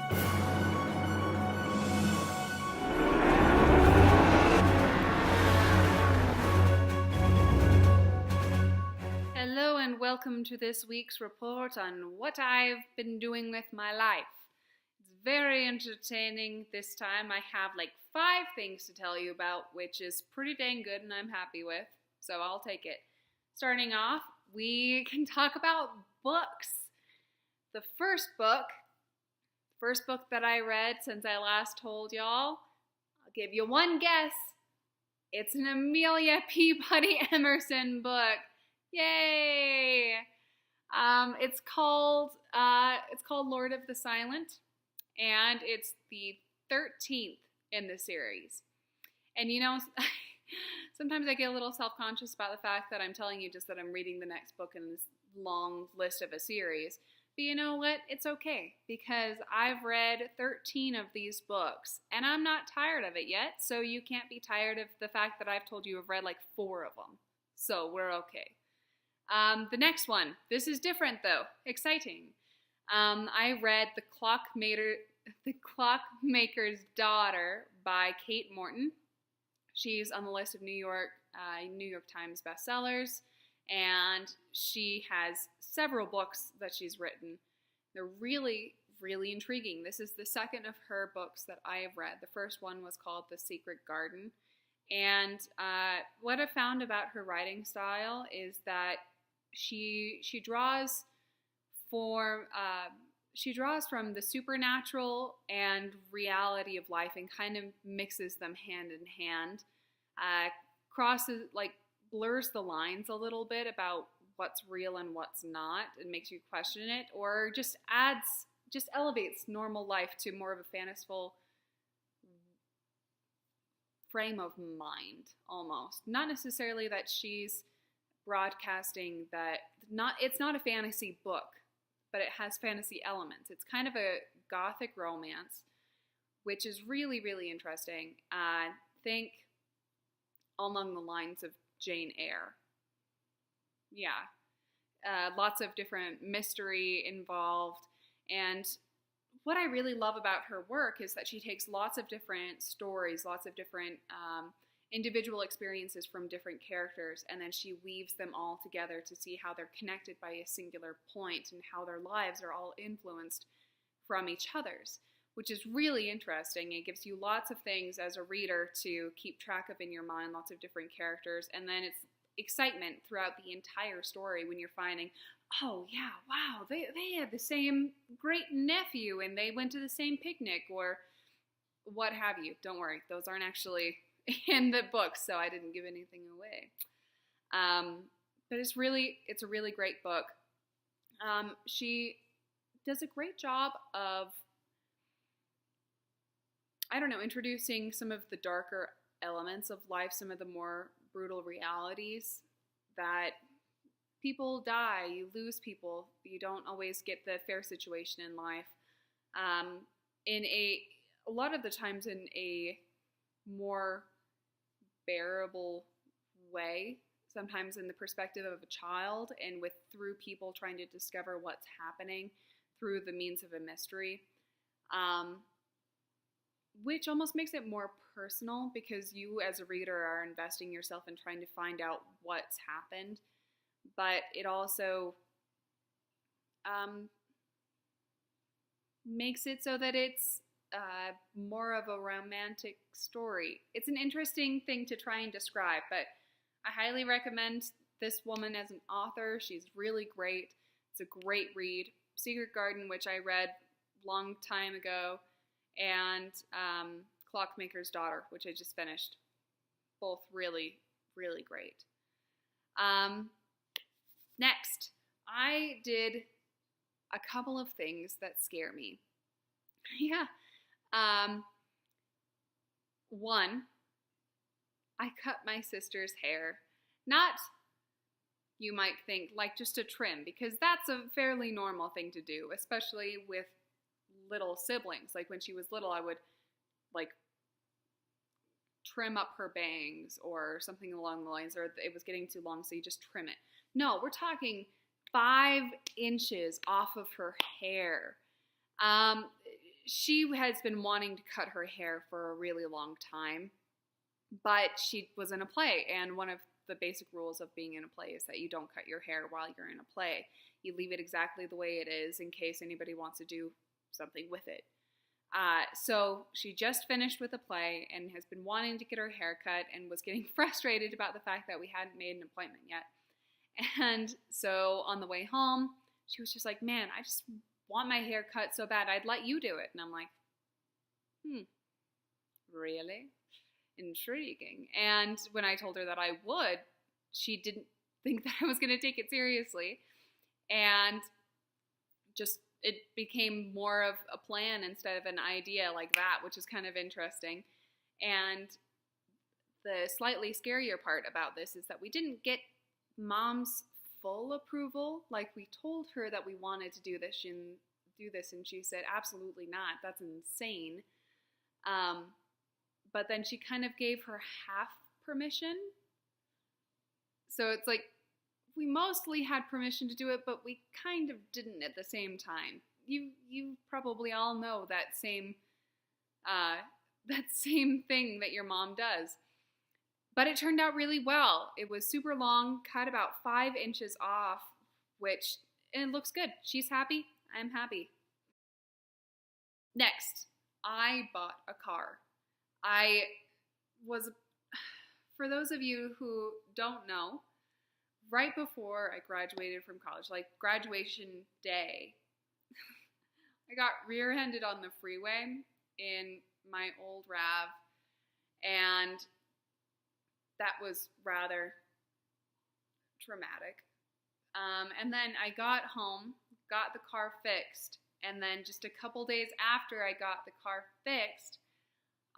Hello and welcome to this week's report on what I've been doing with my life. It's very entertaining this time. I have like 5 things to tell you about, which is pretty dang good and I'm happy with, so I'll take it. Starting off, we can talk about books. The first book that I read since I last told y'all, I'll give you one guess. It's an Amelia Peabody Emerson book. Yay! It's called Lord of the Silent, and it's the 13th in the series. And you know, sometimes I get a little self-conscious about the fact that I'm telling you just that I'm reading the next book in this long list of a series. But you know what? It's okay, because I've read 13 of these books, and I'm not tired of it yet, so you can't be tired of the fact that I've told you I've read like 4 of them. So we're okay. The next one, this is different though, exciting. I read The Clockmaker's Daughter by Kate Morton. She's on the list of New York Times bestsellers, and she has several books that she's written. They're really, really intriguing. This is the second of her books that I have read. The first one was called The Secret Garden. And what I found about her writing style is that she draws from the supernatural and reality of life and kind of mixes them hand in hand. Blurs the lines a little bit about what's real and what's not, and makes you question it, or just elevates normal life to more of a fanciful frame of mind, almost. Not necessarily that she's broadcasting that it's not a fantasy book, but it has fantasy elements. It's kind of a gothic romance, which is really, really interesting. Think along the lines of Jane Eyre. Yeah. Lots of different mystery involved, and what I really love about her work is that she takes lots of different stories, lots of different individual experiences from different characters, and then she weaves them all together to see how they're connected by a singular point and how their lives are all influenced from each other's, which is really interesting. It gives you lots of things as a reader to keep track of in your mind, lots of different characters, and then it's excitement throughout the entire story when you're finding, oh yeah, wow, they had the same great nephew and they went to the same picnic or what have you. Don't worry, those aren't actually in the book, so I didn't give anything away. But it's a really great book. She does a great job of, introducing some of the darker elements of life, some of the more brutal realities that people die, you lose people, you don't always get the fair situation in life. A lot of the times in a more bearable way, sometimes in the perspective of a child and through people trying to discover what's happening through the means of a mystery, which almost makes it more personal because you as a reader are investing yourself in trying to find out what's happened, but it also makes it so that it's more of a romantic story. It's an interesting thing to try and describe, but I highly recommend this woman as an author. She's really great. It's a great read. Secret Garden, which I read a long time ago, and Clockmaker's Daughter, which I just finished. Both really, really great. Next, I did a couple of things that scare me. Yeah. One, I cut my sister's hair. Not, you might think, like just a trim, because that's a fairly normal thing to do, especially with little siblings. Like when she was little, I would like trim up her bangs or something along the lines, or it was getting too long, so you just trim it. No, we're talking 5 inches off of her hair. she has been wanting to cut her hair for a really long time, but she was in a play, and one of the basic rules of being in a play is that you don't cut your hair while you're in a play. You leave it exactly the way it is in case anybody wants to do something with it. So she just finished with a play and has been wanting to get her hair cut and was getting frustrated about the fact that we hadn't made an appointment yet. And so on the way home, she was just like, man, I just want my hair cut so bad. I'd let you do it. And I'm like, really? Intriguing. And when I told her that I would, she didn't think that I was going to take it seriously. And just it became more of a plan instead of an idea like that, which is kind of interesting. And the slightly scarier part about this is that we didn't get Mom's full approval. Like, we told her that we wanted to do this, and she said, absolutely not. That's insane. But then she kind of gave her half permission. So it's like, we mostly had permission to do it, but we kind of didn't at the same time. You probably all know that same thing that your mom does. But it turned out really well. It was super long, cut about 5 inches off, and it looks good. She's happy. I'm happy. Next, I bought a car. For those of you who don't know, right before I graduated from college, like graduation day, I got rear-ended on the freeway in my old RAV, and that was rather traumatic. And then I got home, got the car fixed, and then just a couple days after I got the car fixed,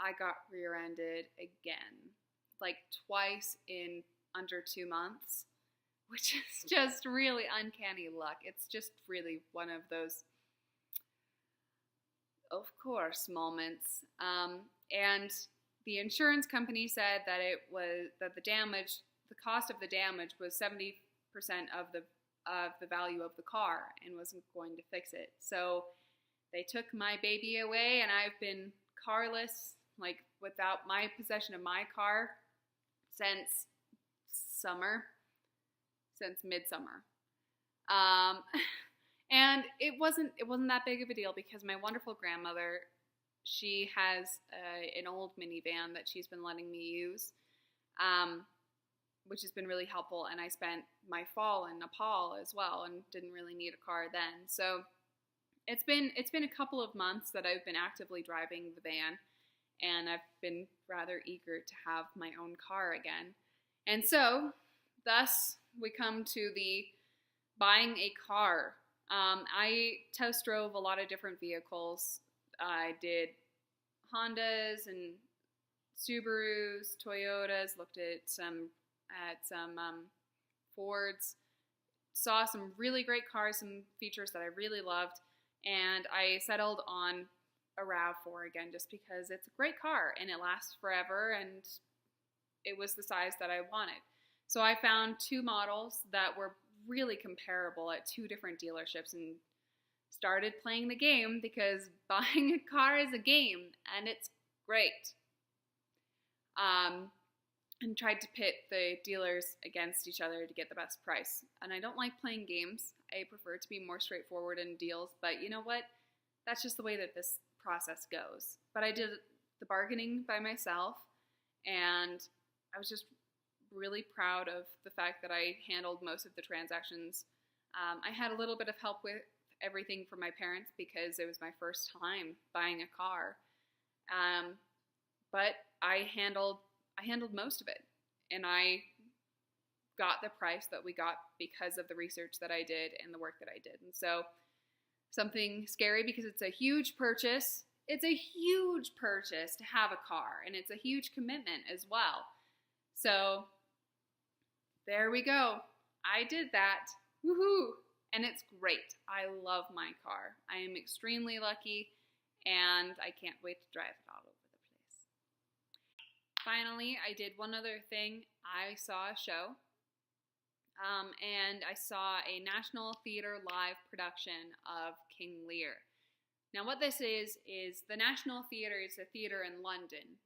I got rear-ended again, like twice in under 2 months, which is just really uncanny luck. It's just really one of those, of course, moments. And the insurance company said that the cost of the damage was 70% of the value of the car and wasn't going to fix it. So they took my baby away, and I've been carless, like without my possession of my car, since midsummer. And it wasn't that big of a deal because my wonderful grandmother, she has an old minivan that she's been letting me use, which has been really helpful. And I spent my fall in Nepal as well and didn't really need a car then. So it's been a couple of months that I've been actively driving the van, and I've been rather eager to have my own car again. And so, thus, we come to the buying a car. I test drove a lot of different vehicles. I did Hondas and Subarus, Toyotas, looked at some Fords, saw some really great cars, some features that I really loved, and I settled on a RAV4 again just because it's a great car and it lasts forever, and it was the size that I wanted. So I found 2 models that were really comparable at 2 different dealerships and started playing the game, because buying a car is a game and it's great. And tried to pit the dealers against each other to get the best price. And I don't like playing games. I prefer to be more straightforward in deals, but you know what? That's just the way that this process goes. But I did the bargaining by myself, and I was just really proud of the fact that I handled most of the transactions. I had a little bit of help with everything from my parents because it was my first time buying a car. But I handled most of it, and I got the price that we got because of the research that I did and the work that I did. And so, something scary because it's a huge purchase. It's a huge purchase to have a car, and it's a huge commitment as well. So there we go. I did that. Woohoo! And it's great. I love my car. I am extremely lucky, and I can't wait to drive it all over the place. Finally, I did one other thing. I saw a show, and I saw a National Theater live production of King Lear. Now, what this is the National Theatre is a theatre in London.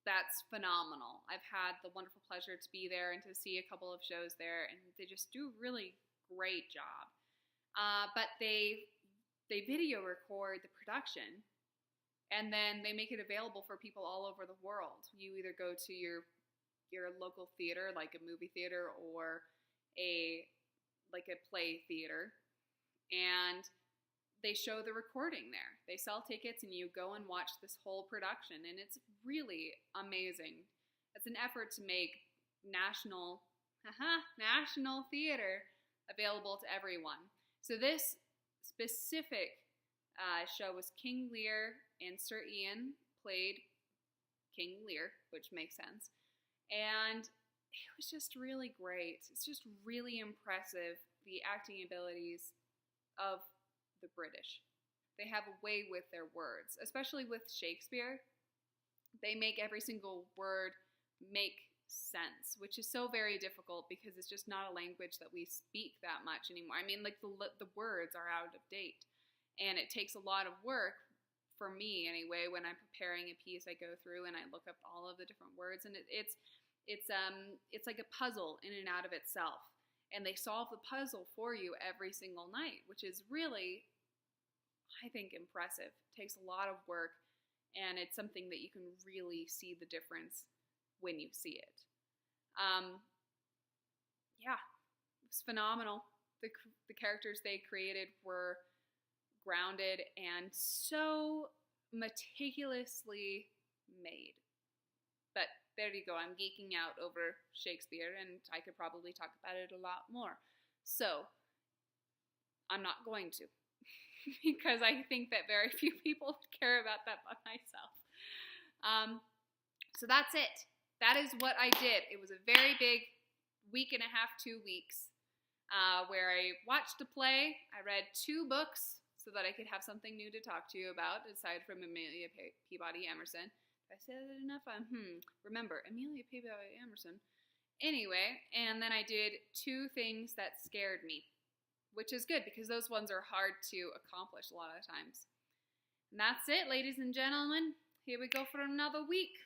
That's phenomenal. I've had the wonderful pleasure to be there and to see a couple of shows there, and they just do a really great job. But they video record the production, and then they make it available for people all over the world. You either go to your local theater, like a movie theater or a play theater, and they show the recording there. They sell tickets and you go and watch this whole production, and it's really amazing. It's an effort to make national theater available to everyone. So this specific show was King Lear, and Sir Ian played King Lear, which makes sense. And it was just really great. It's just really impressive, the acting abilities of the British. They have a way with their words, especially with Shakespeare. They make every single word make sense, which is so very difficult because it's just not a language that we speak that much anymore. I mean, like the words are out of date, and it takes a lot of work for me anyway. When I'm preparing a piece, I go through and I look up all of the different words, and it's like a puzzle in and out of itself. And they solve the puzzle for you every single night, which is really, I think, impressive. It takes a lot of work, and it's something that you can really see the difference when you see it. Yeah, it was phenomenal. The characters they created were grounded and so meticulously made. But there you go, I'm geeking out over Shakespeare, and I could probably talk about it a lot more. So, I'm not going to, because I think that very few people care about that but myself. So that's it. That is what I did. It was a very big week and a half, 2 weeks, where I watched a play, I read 2 books, so that I could have something new to talk to you about, aside from Amelia Peabody Emerson. Did I say that enough? Remember, Amelia Peabody Emerson. Anyway, and then I did 2 things that scared me, which is good because those ones are hard to accomplish a lot of times. And that's it, ladies and gentlemen. Here we go for another week.